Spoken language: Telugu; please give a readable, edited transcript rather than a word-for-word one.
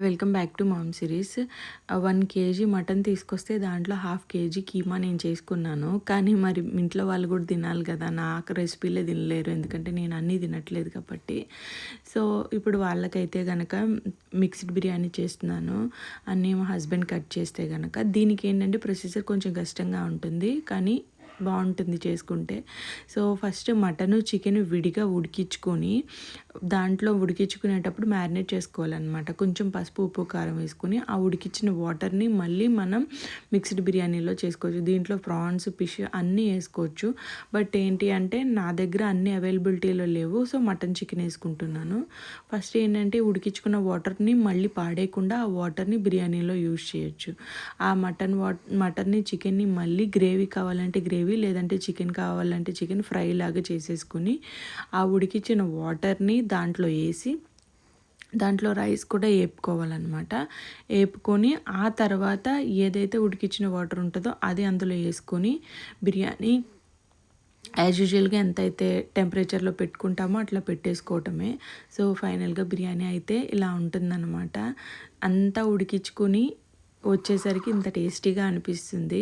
Welcome back to mom series. 1 KG mutton తీసుకొస్తే దాంట్లో హాఫ్ కేజీ కీమా నేను చేసుకున్నాను. కానీ మరి ఇంట్లో వాళ్ళు కూడా తినాలి కదా, నాకు రెసిపీలే తినలేరు ఎందుకంటే నేను అన్నీ తినట్లేదు కాబట్టి. సో ఇప్పుడు వాళ్ళకైతే కనుక మిక్స్డ్ బిర్యానీ చేస్తున్నాను. అన్నీ మా హస్బెండ్ కట్ చేస్తే కనుక దీనికి ఏంటంటే ప్రొసీజర్ కొంచెం కష్టంగా ఉంటుంది కానీ బాగుంటుంది చేసుకుంటే. సో ఫస్ట్ మటను చికెన్ విడిగా ఉడికించుకొని దాంట్లో ఉడికించుకునేటప్పుడు మ్యారినేట్ చేసుకోవాలన్నమాట. కొంచెం పసుపు ఉప్పు కారం వేసుకొని ఆ ఉడికించిన వాటర్ని మళ్ళీ మనం మిక్స్డ్ బిర్యానీలో చేసుకోవచ్చు. దీంట్లో ప్రాన్స్ ఫిష్ అన్నీ వేసుకోవచ్చు. బట్ ఏంటి అంటే నా దగ్గర అన్నీ అవైలబిలిటీలో లేవు, సో మటన్ చికెన్ వేసుకుంటున్నాను. ఫస్ట్ ఏంటంటే ఉడికించుకున్న వాటర్ని మళ్ళీ పాడేయకుండా ఆ వాటర్ని బిర్యానీలో యూజ్ చేయొచ్చు. ఆ మటన్ని చికెన్ని మళ్ళీ గ్రేవీ కావాలంటే గ్రేవీ, లేదంటే చికెన్ కావాలంటే చికెన్ ఫ్రై లాగా చేసేసుకొని ఆ ఉడికించిన వాటర్ని దాంట్లో వేసి దాంట్లో రైస్ కూడా వేపుకోవాలన్నమాట. వేపుకొని ఆ తర్వాత ఏదైతే ఉడికించిన వాటర్ ఉంటుందో అది అందులో వేసుకొని బిర్యానీ యాజ్ యూజువల్గా ఎంతైతే టెంపరేచర్లో పెట్టుకుంటామో అట్లా పెట్టేసుకోవటమే. సో ఫైనల్గా బిర్యానీ అయితే ఇలా ఉంటుందన్నమాట. అంతా ఉడికించుకొని వచ్చేసరికి ఇంత టేస్టీగా అనిపిస్తుంది.